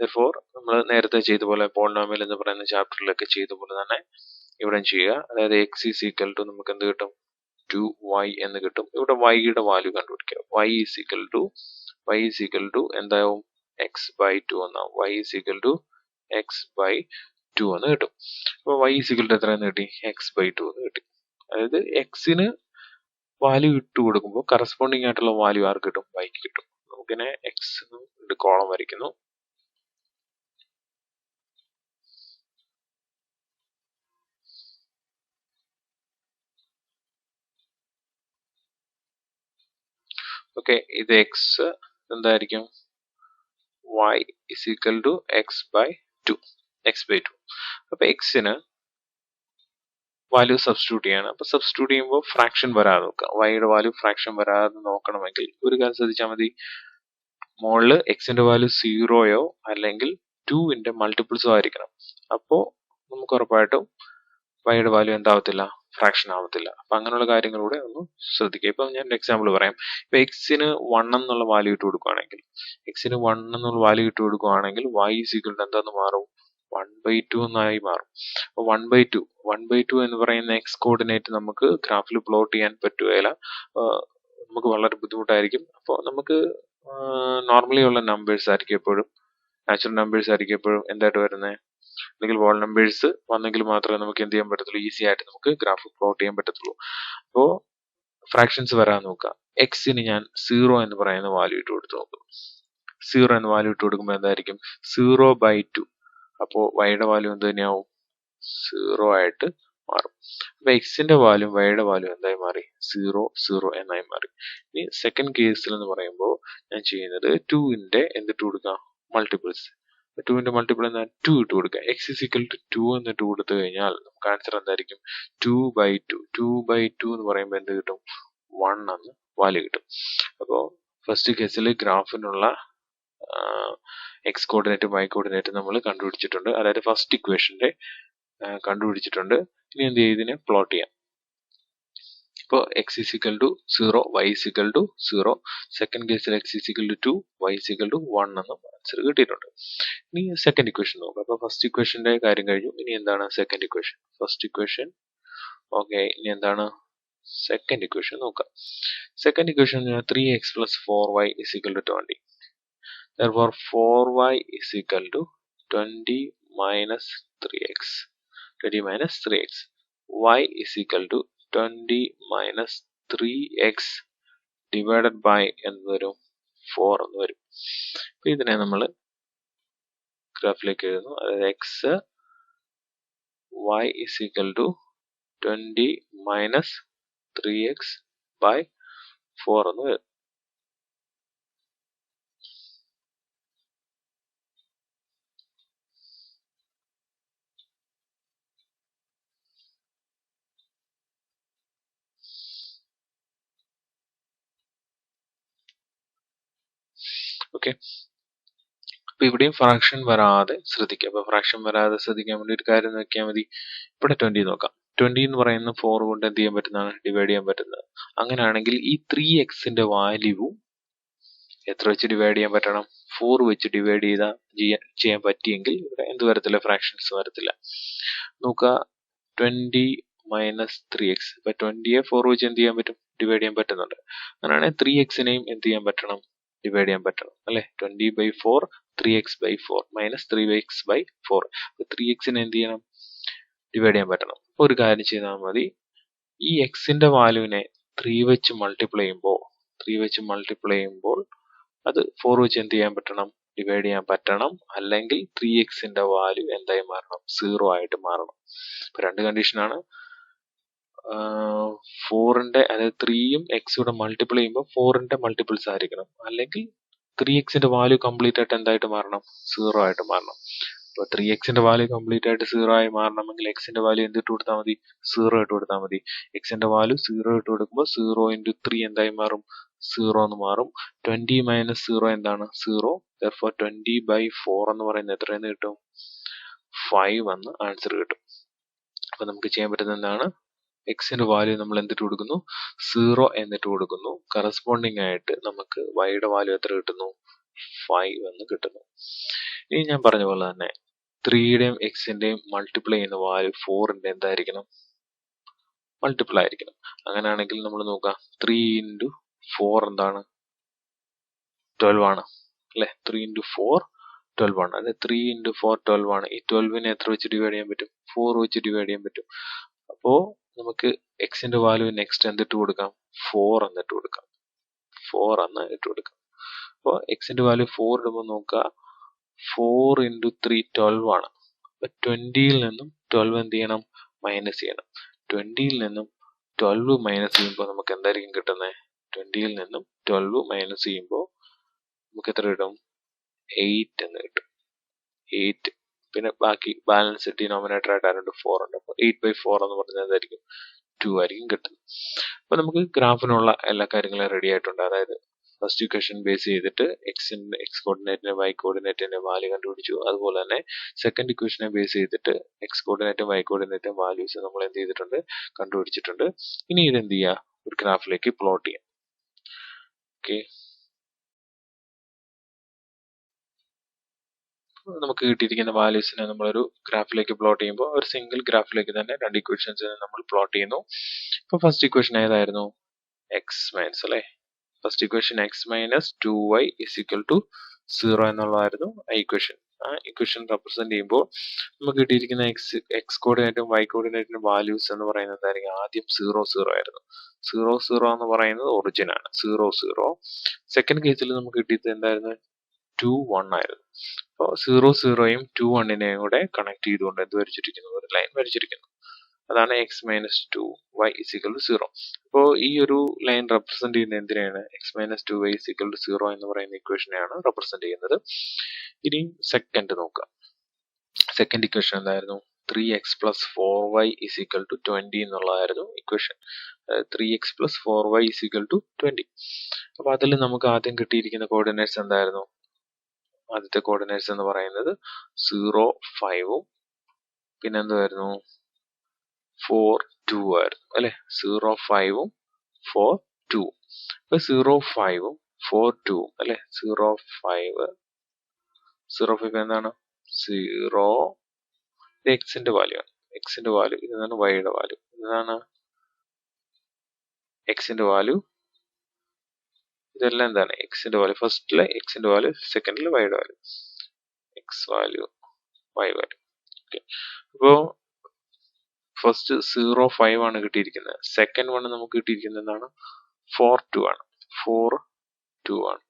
therefore നമ്മൾ നേരത്തെ ചെയ്ത പോലെ പോളിനോമിയൽ എന്ന് പറയുന്ന ചാപ്റ്ററിലൊക്കെ ചെയ്ത പോലെ തന്നെ ഇവിടെ ചെയ്യുക. അതായത് എക്സ് ഈസ് ഈക്വൽ ടു നമുക്ക് എന്ത് കിട്ടും? 2y എന്ന് കിട്ടും. ഇവിടെ വൈയുടെ വാല്യൂ കണ്ടുപിടിക്കുക. y ഈസ് ഈക്വൽ ടു എന്താവും? x ബൈ 2 എന്നാവും. y is equal to x by 2 എന്ന് കിട്ടും. അപ്പോൾ y ഈസ് ഈക്വൽ ടു എത്രയെന്ന് കിട്ടി? x ബൈ 2 എന്ന് കിട്ടി. അതായത് എക്സിന് വാല്യൂ ഇട്ട് കൊടുക്കുമ്പോൾ കറസ്പോണ്ടിങ് ആയിട്ടുള്ള വാല്യൂ ആർക്ക് കിട്ടും? വൈക്ക് കിട്ടും. നമുക്കിനെ എക്സ് കോളം വരയ്ക്കുന്നു. ഓക്കെ, ഇത് എക്സ് എന്തായിരിക്കും? y is equal to x by 2. അപ്പൊ എക്സിന് വാല്യൂ സബ്സ്റ്റിറ്റ്യൂട്ട് ചെയ്യണം. അപ്പൊ സബ്സ്റ്റിറ്റ്യൂട്ട് ചെയ്യുമ്പോൾ ഫ്രാക്ഷൻ വരാതെ നോക്കുക. വൈയുടെ വാല്യൂ ഫ്രാക്ഷൻ വരാതെ നോക്കണമെങ്കിൽ ഒരു കാര്യം ശ്രദ്ധിച്ചാൽ മതി. മുകളില് എക്സിന്റെ വാല്യൂ 0യോ അല്ലെങ്കിൽ 2ന്റെ മൾട്ടിപ്പിൾസോ ആയിരിക്കണം. അപ്പോ നമുക്ക് ഉറപ്പായിട്ടും വൈയുടെ വാല്യൂ എന്താവത്തില്ല? ഫ്രാക്ഷൻ ആവത്തില്ല. അപ്പൊ അങ്ങനെയുള്ള കാര്യങ്ങളൂടെ ഒന്ന് ശ്രദ്ധിക്കുക. ഇപ്പൊ ഞാൻ എക്സാമ്പിൾ പറയാം. ഇപ്പൊ എക്സിന് 1 എന്നുള്ള വാല്യൂ ഇട്ട് കൊടുക്കുകയാണെങ്കിൽ, y ഈസ് ഈക്വൽ ടു എന്താന്ന് മാറും? 1/2 എന്നായി മാറും. അപ്പൊ 1/2 എന്ന് പറയുന്ന എക്സ് കോർഡിനേറ്റ് നമുക്ക് ഗ്രാഫിൽ പ്ലോട്ട് ചെയ്യാൻ പറ്റുകയില്ല. നമുക്ക് വളരെ ബുദ്ധിമുട്ടായിരിക്കും. അപ്പോൾ നമുക്ക് നോർമലി ഉള്ള നമ്പേഴ്സ് ആയിരിക്കും എപ്പോഴും, നാച്ചുറൽ നമ്പേഴ്സ് ആയിരിക്കും എപ്പോഴും എന്തായിട്ട് വരുന്നത്, അല്ലെങ്കിൽ വോൾ നമ്പേഴ്സ് വന്നെങ്കിൽ മാത്രമേ നമുക്ക് എന്ത് ചെയ്യാൻ പറ്റത്തുള്ളൂ? ഈസി ആയിട്ട് നമുക്ക് ഗ്രാഫ് പ്ലോട്ട് ചെയ്യാൻ പറ്റത്തുള്ളൂ. അപ്പോൾ ഫ്രാക്ഷൻസ് വരാൻ നോക്കുക. എക്സിന് ഞാൻ 0 എന്ന് പറയുന്ന വാല്യൂ ഇട്ട് കൊടുത്ത് നോക്കും. 0 എന്ന വാല്യൂ ഇട്ട് കൊടുക്കുമ്പോൾ എന്തായിരിക്കും? 0/2. അപ്പോൾ വൈയുടെ വാല്യൂ എന്ത് തന്നെയാവും? 0 ആയിട്ട് മാറും. അപ്പൊ എക്സിന്റെ വാല്യൂ വൈയുടെ വാല്യൂ എന്തായി മാറി? 0 എന്നായി മാറി. ഇനി സെക്കൻഡ് കേസിൽ എന്ന് പറയുമ്പോൾ ഞാൻ ചെയ്യുന്നത് 2ന്റെ എന്തിട്ട് കൊടുക്കാം? മൾട്ടിപ്പിൾസ്. 2ന്റെ മൾട്ടിപ്പിൾ എന്താ? 2 ഇട്ട് കൊടുക്കുക. എക്സ് ഇസ് ഈക്വൽ ടു 2 എന്നിട്ട് കൊടുത്തു കഴിഞ്ഞാൽ നമുക്ക് ആൻസർ എന്തായിരിക്കും? 2/2 എന്ന് പറയുമ്പോൾ എന്ത് കിട്ടും? 1 എന്ന് വാല്യൂ കിട്ടും. അപ്പോൾ ഫസ്റ്റ് കേസിൽ ഗ്രാഫിനുള്ള എക്സ് കോർഡിനേറ്റ് വൈ കോർഡിനേറ്റ് നമ്മൾ കണ്ടുപിടിച്ചിട്ടുണ്ട്. അതായത് ഫസ്റ്റ് ഇക്വേഷന്റെ കണ്ടുപിടിച്ചിട്ടുണ്ട്. ഇനി എന്ത് ചെയ്യും? ഇതിനെ പ്ലോട്ട് ചെയ്യാം. ഇപ്പോൾ x is equal to 0, y is equal to 0. Second കേസിൽ x is equal to 2, y is equal to 1 എന്നും ആൻസർ കിട്ടിയിട്ടുണ്ട്. ഇനി സെക്കൻഡ് ഇക്വേഷൻ നോക്കാം. അപ്പോൾ ഫസ്റ്റ് ഇക്വേഷന്റെ കാര്യം കഴിഞ്ഞു. ഇനി എന്താണ് second equation? First equation okay. ഇനി എന്താണ് സെക്കൻഡ് ഇക്വേഷൻ നോക്കാം. Second equation 3x plus 4y is equal to 20. Therefore 4y is equal to 20 minus 3x. y is equal to 20 minus 3x divided by എന്ത് വരും 4 എന്ന് വരും. അപ്പൊ ഇതിനെ നമ്മൾ ഗ്രാഫിലേക്ക് എഴുതുന്നു. അതായത് X y is equal to 20 minus 3x by 4 എന്ന് വരും. ഓക്കെ, അപ്പൊ ഇവിടെയും ഫ്രാക്ഷൻ വരാതെ ശ്രദ്ധിക്കുക. അപ്പൊ ഫ്രാക്ഷൻ വരാതെ ശ്രദ്ധിക്കാൻ വേണ്ടി ഒരു കാര്യം നോക്കിയാൽ മതി. ഇവിടെ 20 നോക്കാം. 20 എന്ന് പറയുന്ന 4 കൊണ്ട് എന്ത് ചെയ്യാൻ പറ്റുന്നതാണ്? ഡിവൈഡ് ചെയ്യാൻ പറ്റുന്നത്. അങ്ങനെയാണെങ്കിൽ ഈ 3xന്റെ വാല്യൂ എത്ര വെച്ച് ഡിവൈഡ് ചെയ്യാൻ പറ്റണം? 4 വെച്ച് ഡിവൈഡ് ചെയ്യാൻ പറ്റിയെങ്കിൽ ഇവിടെ എന്ത് വരത്തില്ല? ഫ്രാക്ഷൻസ് വരത്തില്ല. നോക്കുക, 20 മൈനസ് 3x. ഇപ്പൊ 20യെ 4 വെച്ച് എന്ത് ചെയ്യാൻ പറ്റും? ഡിവൈഡ് ചെയ്യാൻ പറ്റുന്നുണ്ട്. അങ്ങനെയാണെങ്കിൽ 3xനെയും എന്ത് ചെയ്യാൻ പറ്റണം? ഡിവൈഡ് ചെയ്യാൻ പറ്റണം അല്ലെ? 20/4 3x/4 മൈനസ് 3x/4. അപ്പൊ 3xനെ എന്ത് ചെയ്യണം? ഡിവൈഡ് ചെയ്യാൻ പറ്റണം. ഒരു കാര്യം ചെയ്താൽ മതി. ഈ എക്സിന്റെ വാല്യൂവിനെ 3 വെച്ച് മൾട്ടിപ്ലൈ ചെയ്യുമ്പോൾ അത് 4 വെച്ച് എന്ത് ചെയ്യാൻ പറ്റണം? ഡിവൈഡ് ചെയ്യാൻ പറ്റണം. അല്ലെങ്കിൽ 3xന്റെ വാല്യൂ എന്തായി മാറണം? 0 ആയിട്ട് മാറണം. ഇപ്പൊ രണ്ട് കണ്ടീഷനാണ്. 4ന്റെ അതായത് 3യും x കൂടെ മൾട്ടിപ്പിൾ ചെയ്യുമ്പോൾ 4ന്റെ മൾട്ടിപ്പിൾസ് ആയിരിക്കണം. അല്ലെങ്കിൽ 3xന്റെ വാല്യൂ കംപ്ലീറ്റ് ആയിട്ട് എന്തായിട്ട് മാറണം? 0 ആയിട്ട് മാറണം. അപ്പൊ 3xന്റെ വാല്യൂ കംപ്ലീറ്റ് ആയിട്ട് 0 ആയി മാറണമെങ്കിൽ എക്സിന്റെ വാല്യൂ എന്ത് ഇട്ട് കൊടുത്താൽ മതി? 0 ഇട്ട് കൊടുത്താൽ മതി. എക്സിന്റെ വാല്യൂ 0 ഇട്ട് കൊടുക്കുമ്പോൾ 0 × 3 എന്തായി മാറും? 0 എന്ന് മാറും. 20 മൈനസ് 0 എന്താണ്? 0. therefore 20/4 എന്ന് പറയുന്നത് എത്രയെന്ന് കിട്ടും? 5 എന്ന് ആൻസർ കിട്ടും. അപ്പൊ നമുക്ക് ചെയ്യാൻ പറ്റുന്നത് എന്താണ്? എക്സിന്റെ വാല്യൂ നമ്മൾ എന്തിട്ട് കൊടുക്കുന്നു? 0 എന്നിട്ട് കൊടുക്കുന്നു. കറസ്പോണ്ടിങ് ആയിട്ട് നമുക്ക് വൈയുടെ വാല്യൂ എത്ര കിട്ടുന്നു? 5 എന്ന് കിട്ടുന്നു. ഇനി ഞാൻ പറഞ്ഞ പോലെ തന്നെ 3യുടെയും എക്സിന്റെയും മൾട്ടിപ്ലൈ ചെയ്യുന്ന വാല്യൂ 4ന്റെ എന്തായിരിക്കണം? മൾട്ടിപ്പിൾ ആയിരിക്കണം. അങ്ങനെയാണെങ്കിൽ നമ്മൾ നോക്കാം, 3 × 4 എന്താണ്? 12 ആണ് അല്ലെ? 3 × 4 12 ആണ്. അല്ലെ? 3 × 4 12 ആണ്. ഈ 12നെ എത്ര വെച്ച് ഡിവൈഡ് ചെയ്യാൻ പറ്റും? 4 വെച്ച് ഡിവൈഡ് ചെയ്യാൻ പറ്റും. അപ്പോ നമുക്ക് എക്സിന്റെ വാല്യൂ നെക്സ്റ്റ് എന്തിട്ട് കൊടുക്കാം? 4 എന്നിട്ട് കൊടുക്കാം. 4 എന്ന് ഇട്ട് കൊടുക്കാം. അപ്പോൾ എക്സിന്റെ വാല്യൂ 4 ഇടുമ്പോൾ നോക്കുക, 4 × 3 12 ആണ്. അപ്പൊ 20യിൽ നിന്നും 12 എന്ത് ചെയ്യണം? മൈനസ് ചെയ്യണം. 20യിൽ നിന്നും 12 മൈനസ് ചെയ്യുമ്പോൾ നമുക്ക് എന്തായിരിക്കും കിട്ടുന്നത്? 20യിൽ നിന്നും 12 മൈനസ് ചെയ്യുമ്പോൾ നമുക്ക് എത്ര കിട്ടും? 8 എന്ന് കിട്ടും. 8. പിന്നെ ബാക്കി ബാലൻസ് ഡിനോമിനേറ്റർ ആയിട്ട് ആരുണ്ട്? 4 ഉണ്ട്. അപ്പോൾ 8/4 എന്ന് പറഞ്ഞാൽ എന്തായിരിക്കും? 2 ആയിരിക്കും കിട്ടുന്നത്. അപ്പൊ നമുക്ക് ഗ്രാഫിനുള്ള എല്ലാ കാര്യങ്ങളും റെഡി ആയിട്ടുണ്ട്. അതായത് ഫസ്റ്റ് ഇക്വേഷൻ ബേസ് ചെയ്തിട്ട് എക്സ് കോർഡിനേറ്റിന്റെ വൈ കോർഡിനേറ്റിന്റെ വാല്യൂ കണ്ടുപിടിച്ചു. അതുപോലെ തന്നെ സെക്കൻഡ് ഇക്വേഷനെ ബേസ് ചെയ്തിട്ട് എക്സ് കോർഡിനേറ്റും വൈ കോർഡിനേറ്റും വാല്യൂസ് നമ്മൾ എന്ത് ചെയ്തിട്ടുണ്ട്? കണ്ടുപിടിച്ചിട്ടുണ്ട്. ഇനി ഇത് എന്ത് ചെയ്യുക? ഒരു ഗ്രാഫിലേക്ക് പ്ലോട്ട് ചെയ്യാം. ഓക്കെ, നമുക്ക് കിട്ടിയിരിക്കുന്ന വാല്യൂസിനെ നമ്മളൊരു ഗ്രാഫിലേക്ക് പ്ലോട്ട് ചെയ്യുമ്പോൾ ഒരു സിംഗിൾ ഗ്രാഫിലേക്ക് തന്നെ രണ്ട് ഇക്വേഷൻസ് നമ്മൾ പ്ലോട്ട് ചെയ്യുന്നു. ഇപ്പൊ ഫസ്റ്റ് ഇക്വേഷൻ ഏതായിരുന്നു? എക്സ് മൈനസ് അല്ലെ? First equation X minus 2y is equal to 0 എന്നുള്ളതായിരുന്നു ആ ഇക്വേഷൻ. ആ ഇക്വേഷൻ റെപ്രസെന്റ് ചെയ്യുമ്പോൾ നമുക്ക് കിട്ടിയിരിക്കുന്ന എക്സ് കോർഡിനേറ്റും വൈ കോർഡിനേറ്റിനും വാല്യൂസ് എന്ന് പറയുന്നത് എന്തായിരിക്കും? ആദ്യം 0 0 ആയിരുന്നു. 0 0 എന്ന് പറയുന്നത് ഒറിജിൻ ആണ്. 0 0. സെക്കൻഡ് കേസിൽ നമുക്ക് കിട്ടിയത് എന്തായിരുന്നു? 2 1 ആയിരുന്നു. അപ്പോൾ 0 0യും 2 1നെയും കൂടെ കണക്ട് ചെയ്തുകൊണ്ട് എന്ത് വരച്ചിരിക്കുന്നു? ഒരു ലൈൻ വരച്ചിരിക്കുന്നു. അതാണ് X minus 2y is equal to 0. അപ്പോൾ ഈ ഒരു ലൈൻ റെപ്രസെന്റ് ചെയ്യുന്ന എന്തിനാണ്? X minus 2y is equal to 0 എന്ന് പറയുന്ന ഇക്വേഷനെയാണ് റെപ്രസെന്റ് ചെയ്യുന്നത്. ഇനി സെക്കൻഡ് നോക്കാം. സെക്കൻഡ് ഇക്വേഷൻ എന്തായിരുന്നു? 3x plus 4y is equal to 20 എന്നുള്ളതായിരുന്നു equation. 3x plus 4y is equal to 20. അപ്പൊ അതിൽ നമുക്ക് ആദ്യം കിട്ടിയിരിക്കുന്ന കോർഡിനേറ്റ്സ് എന്തായിരുന്നു? ആദ്യത്തെ കോർഡിനേറ്റ്സ് എന്ന് പറയുന്നത് 0 5ഉം പിന്നെ എന്തായിരുന്നു? 4 2 ആയിരുന്നു അല്ലെ? 0 5ഉം 4 2. അപ്പൊ 0 5ഉം 4 2ഉം അല്ലെ? 0 5 എന്താണ്? 0 ഇത് എക്സിന്റെ വാല്യൂ ആണ്. എക്സിന്റെ വാല്യൂ ഇതാണ് വൈയുടെ വാല്യൂ. ഇതാണ് എക്സിന്റെ വാല്യൂ. ഇതെല്ലാം എന്താണ്? എക്സിന്റെ വാല്യൂ. ഫസ്റ്റിലെ എക്സിന്റെ വാല്യൂ, സെക്കൻഡിലെ വൈയുടെ value. X value, y value. Okay, അപ്പോ ഫസ്റ്റ് 0.5 ആണ് കിട്ടിയിരിക്കുന്നത്. സെക്കൻഡ് വൺ നമുക്ക് കിട്ടിയിരിക്കുന്നത് എന്താണ്? 4.2 ആണ്. 4.2 ആണ്.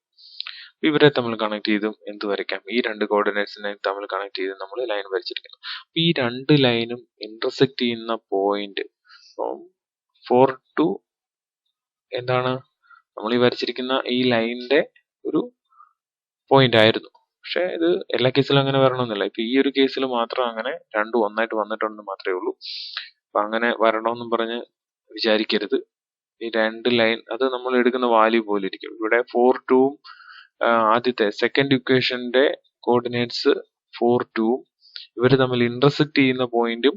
ഇവരെ തമ്മിൽ കണക്ട് ചെയ്തും എന്ത് വരയ്ക്കാം? ഈ രണ്ട് കോർഡിനേറ്റ്സിനെ തമ്മിൽ കണക്ട് ചെയ്ത് നമ്മൾ ലൈൻ വരച്ചിരിക്കുന്നു. അപ്പൊ ഈ രണ്ട് ലൈനും ഇന്റർസെക്ട് ചെയ്യുന്ന പോയിന്റ് 4.2 എന്താണ്? നമ്മൾ ഈ വരച്ചിരിക്കുന്ന ഈ ലൈനിന്റെ ഒരു പോയിന്റ് ആയിരുന്നു. പക്ഷെ ഇത് എല്ലാ കേസിലും അങ്ങനെ വരണമെന്നില്ല. ഇപ്പൊ ഈ ഒരു കേസിൽ മാത്രം അങ്ങനെ രണ്ടും ഒന്നായിട്ട് വന്നിട്ടുണ്ടെന്ന് മാത്രമേ ഉള്ളൂ. അപ്പൊ അങ്ങനെ വരണമെന്നും പറഞ്ഞ് വിചാരിക്കരുത്. ഈ രണ്ട് ലൈൻ അത് നമ്മൾ എടുക്കുന്ന വാല്യൂ പോലെ ഇരിക്കും. ഇവിടെ 4.2ഉം ആദ്യത്തെ സെക്കൻഡ് ഇക്വേഷന്റെ കോർഡിനേറ്റ്സ് 4.2ഉം ഇവർ തമ്മിൽ ഇന്റർസെക്ട് ചെയ്യുന്ന പോയിന്റും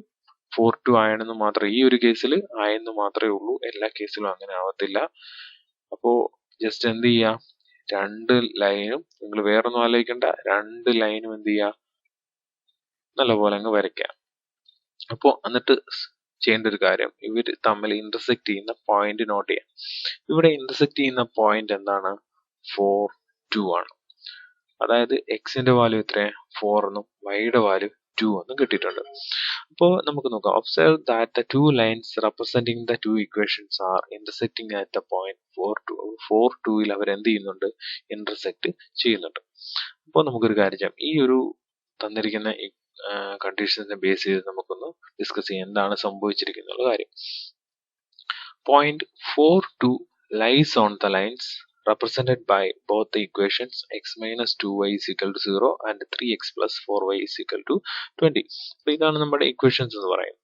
4.2 ആയെന്ന് മാത്രമേ ഈ ഒരു കേസിൽ ആയെന്ന് മാത്രമേ ഉള്ളൂ. എല്ലാ കേസിലും അങ്ങനെ ആവത്തില്ല. അപ്പോ ജസ്റ്റ് എന്ത് ചെയ്യാം? രണ്ട് ലൈനും നിങ്ങൾ വേറൊന്നും ആലോചിക്കണ്ട, രണ്ട് ലൈനും എന്ത് ചെയ്യുക? നല്ലപോലെ അങ്ങ് വരയ്ക്കാം. അപ്പോൾ എന്നിട്ട് ചെയ്യേണ്ട ഒരു കാര്യം, ഇവർ തമ്മിൽ ഇന്റർസെക്ട് ചെയ്യുന്ന പോയിന്റ് നോട്ട് ചെയ്യാം. ഇവിടെ ഇന്റർസെക്ട് ചെയ്യുന്ന പോയിന്റ് എന്താണ്? 4.2 ആണ്. അതായത് എക്സിന്റെ വാല്യൂ എത്രയാണ്? 4 എന്നും വൈയുടെ വാല്യൂ 2 എന്നും കിട്ടിയിട്ടുണ്ട്. അപ്പോൾ നമുക്ക് നോക്കാം. Observe that the two lines representing the two equations are intersecting at the point 4.2ൽ അവർ എന്ത് ചെയ്യുന്നുണ്ട്? ഇന്റർസെക്ട് ചെയ്യുന്നുണ്ട്. അപ്പോൾ നമുക്കൊരു കാര്യം ചെയ്യാം. ഈ ഒരു തന്നിരിക്കുന്ന കണ്ടീഷൻസിനെ ബേസ് ചെയ്ത് നമുക്കൊന്ന് ഡിസ്കസ് ചെയ്യാം എന്താണ് സംഭവിച്ചിരിക്കുന്ന കാര്യം. Point 4.2 lies on the lines represented by both the equations x minus 2y is equal to 0 and 3x plus 4y is equal to 20. അപ്പോൾ ഇതാണ് നമ്മുടെ ഇക്വേഷൻസ് എന്ന് പറയുന്നത്.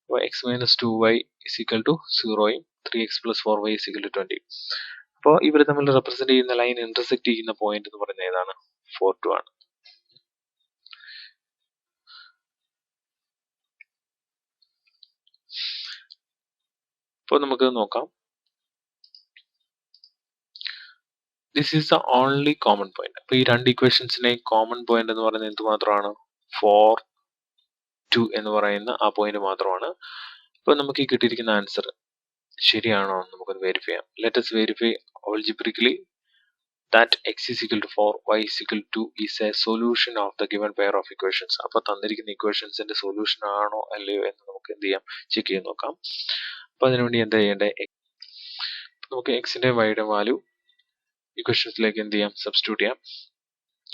അപ്പോൾ x minus 2y is equal to 0യും 3x plus 4y is equal to 20. അപ്പോൾ ഇവർ തമ്മിൽ represent ചെയ്യുന്ന ലൈൻ ഇന്റർസെക്ട് ചെയ്യുന്ന പോയിന്റ് എന്ന് പറയുന്നത് ഏതാണ്? 4.2 ആണ്. അപ്പോൾ നമുക്ക് നോക്കാം. This is the only common point. അപ്പൊ ഈ രണ്ട് ഇക്വേഷൻസിനെ കോമൺ പോയിന്റ് എന്ന് പറയുന്നത് എന്ത് മാത്രമാണ്? 4.2 എന്ന് പറയുന്ന ആ പോയിന്റ് മാത്രമാണ്. അപ്പൊ നമുക്ക് ഈ കിട്ടിയിരിക്കുന്ന ആൻസർ ശരിയാണോ എന്ന് നമുക്കൊന്ന് വെരിഫൈ ചെയ്യാം. Let us verify algebraically that x is equal to 4, y is equal to 2 is a solution of the given pair of equations. അപ്പൊ തന്നിരിക്കുന്ന ഇക്വേഷൻസിന്റെ സൊല്യൂഷൻ ആണോ അല്ലയോ എന്ന് നമുക്ക് എന്ത് ചെയ്യാം? ചെക്ക് ചെയ്ത് നോക്കാം. അപ്പൊ അതിനുവേണ്ടി എന്താ ചെയ്യേണ്ടത്? നമുക്ക് എക്സിന്റെ വൈയുടെ വാല്യൂ ഇക്വേഷൻസിലേക്ക് എന്ത് ചെയ്യാം? സബ്സ്റ്റിറ്റ്യൂട്ട് ചെയ്യാം.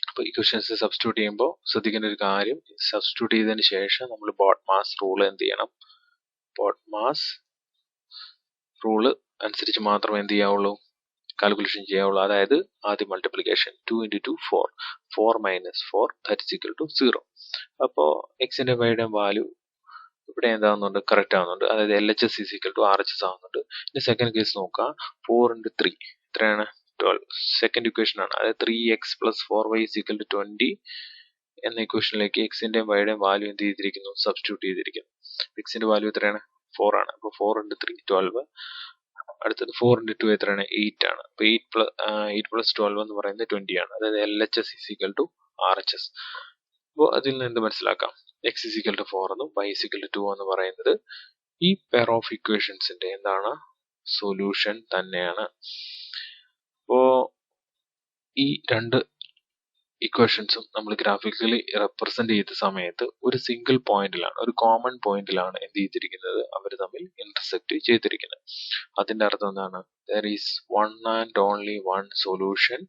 അപ്പൊ ഇക്വേഷൻസ് സബ്സ്റ്റിറ്റ്യൂട്ട് ചെയ്യുമ്പോൾ ശ്രദ്ധിക്കേണ്ട ഒരു കാര്യം, സബ്സ്റ്റിറ്റ്യൂട്ട് ചെയ്തതിന് ശേഷം നമ്മൾ ബോട്ട് മാസ് റൂൾ എന്ത് ചെയ്യണം? ബോട്ട് മാസ് റൂള് അനുസരിച്ച് മാത്രമേ എന്ത് ചെയ്യാവുള്ളൂ? കാൽക്കുലേഷൻ ചെയ്യാവുള്ളൂ. അതായത് ആദ്യം multiplication 2 into 2 4, 4 minus 4 that is equal to 0. അപ്പോൾ എക്സിന്റെ വൈയുടെ വാല്യൂ ഇവിടെ എന്താകുന്നുണ്ട്? കറക്റ്റ് ആവുന്നുണ്ട്. അതായത് LHS is equal to RHS ആവുന്നുണ്ട്. ഇനി സെക്കൻഡ് കേസ് നോക്കാം. 4 into 3 എത്രയാണ്? 12. സെക്കൻഡ് ഇക്വേഷൻ ആണ്. അതായത് 3x plus 4y is equal to 20 എന്ന ഇക്വേഷനിലേക്ക് എക്സിന്റെയും വൈയുടെയും വാല്യൂ എന്ത് ചെയ്തിരിക്കുന്നു? സബ്സ്റ്റിറ്റ്യൂട്ട് ചെയ്തിരിക്കുന്നു. എക്സിന്റെ വാല്യൂ എത്രയാണ്? 4 ആണ്. അപ്പോൾ 4 into 3 12. അടുത്തത് 4 into 2 എത്രയാണ്? 8 ആണ്. അപ്പോൾ 8 plus 12 എന്ന് പറയുന്നത് 20 ആണ്. അതായത് LHS is equal to RHS. അപ്പോൾ അതിൽ നിന്ന് എന്ത് മനസ്സിലാക്കാം? x is equal to 4 എന്നും y is equal to 2 എന്ന് പറയുന്നത് ഈ പെയർ ഓഫ് ഇക്വേഷൻസിന്റെ എന്താണ്? സൊല്യൂഷൻ തന്നെയാണ്. അപ്പോ ഈ രണ്ട് ഇക്വേഷൻസും നമ്മൾ ഗ്രാഫിക്കലി റെപ്രസെന്റ് ചെയ്ത സമയത്ത് ഒരു സിംഗിൾ പോയിന്റിലാണ്, ഒരു കോമൺ പോയിന്റിലാണ് എന്ത് ചെയ്തിരിക്കുന്നത്? അവർ തമ്മിൽ ഇന്റർസെക്ട് ചെയ്തിരിക്കുന്നത്. അതിന്റെ അർത്ഥം എന്താണ്? there is one and only one solution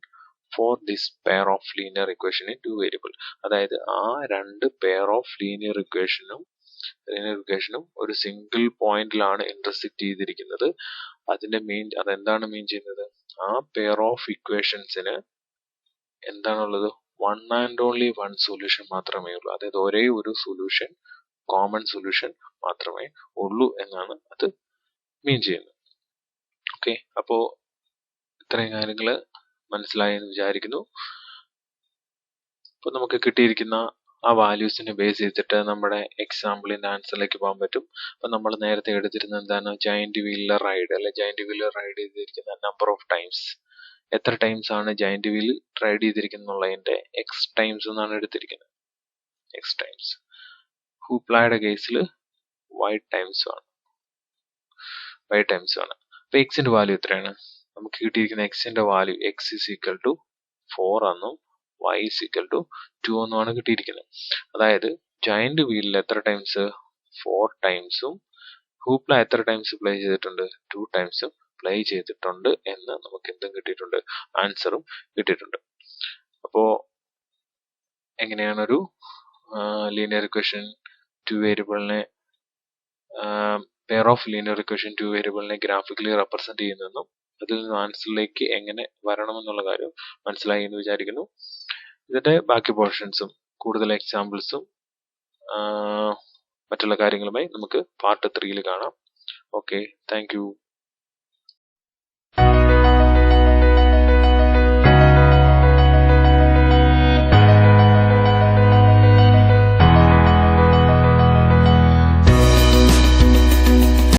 for this pair of linear equation in two variable. അതായത് ആ രണ്ട് പെയർ ഓഫ് ലീനിയർ ഇക്വേഷനും ഒരു സിംഗിൾ പോയിന്റിലാണ് ഇന്റർസെക്ട് ചെയ്തിരിക്കുന്നത്. അതിന്റെ അതെന്താണ് മീൻ ചെയ്യുന്നത്? ആ പെയർ ഓഫ് ഇക്വേഷൻസിന് എന്താണുള്ളത്? One and only one solution മാത്രമേ ഉള്ളൂ. അതായത് ഒരേ ഒരു സൊല്യൂഷൻ, കോമൺ സൊല്യൂഷൻ മാത്രമേ ഉള്ളൂ എന്നാണ് അത് മീൻ ചെയ്യുന്നത്. ഓക്കെ, അപ്പോ ഇത്രയും കാര്യങ്ങൾ മനസ്സിലായി എന്ന് വിചാരിക്കുന്നു. അപ്പൊ നമുക്ക് കിട്ടിയിരിക്കുന്ന ആ വാല്യൂസിനെ ബേസ് ചെയ്തിട്ട് നമ്മുടെ എക്സാമ്പിളിന്റെ ആൻസറിലേക്ക് പോകാൻ പറ്റും. അപ്പൊ നമ്മൾ നേരത്തെ എടുത്തിരുന്നത് എന്താണ്? ജയന്റ് വീലർ റൈഡ്, അല്ലെ ജയന്റ് വീലർ റൈഡ് ചെയ്തിരിക്കുന്ന നമ്പർ ഓഫ് ടൈംസ്, എത്ര ടൈംസ് ആണ് ജയന്റ് വീൽ റൈഡ് ചെയ്തിരിക്കുന്നുള്ളതിന്റെ എക്സ് ടൈംസ് എന്നാണ് എടുത്തിരിക്കുന്നത്. X times. ഹൂപ്ലായുടെ കേസിൽ വൈ ടൈംസ് ആണ്. അപ്പൊ എക്സിന്റെ വാല്യൂ എത്രയാണ്? നമുക്ക് കിട്ടിയിരിക്കുന്ന എക്സിന്റെ value X is equal to 4 എന്നും y is equal to 2 എന്നുമാണ് കിട്ടിയിരിക്കുന്നത്. അതായത് ജയന്റ് വീലിൽ എത്ര ടൈംസ്? 4 ടൈംസും ഹൂപ്ല എത്ര ടൈംസ് പ്ലേ ചെയ്തിട്ടുണ്ട്? 2 ടൈംസും പ്ലേ ചെയ്തിട്ടുണ്ട് എന്ന് നമുക്ക് എന്തും കിട്ടിയിട്ടുണ്ട്? ആൻസറും കിട്ടിയിട്ടുണ്ട്. അപ്പോൾ എങ്ങനെയാണ് ഒരു ലീനിയർ ഇക്വേഷൻ 2 വേരിയബിളിനെ പെയർ ഓഫ് ലീനിയർ ഇക്വേഷൻ 2 വേരിയബിളിനെ ഗ്രാഫിക്കലി റെപ്രസെന്റ് ചെയ്യുന്നതെന്നും അതിൽ നിന്ന് ആൻസറിലേക്ക് എങ്ങനെ വരണമെന്നുള്ള കാര്യം മനസ്സിലായി എന്ന് വിചാരിക്കുന്നു. ഇതിന്റെ ബാക്കി പോർഷൻസും കൂടുതൽ എക്സാമ്പിൾസും മറ്റുള്ള കാര്യങ്ങളുമായി നമുക്ക് പാർട്ട് 3 കാണാം. Okay, thank you.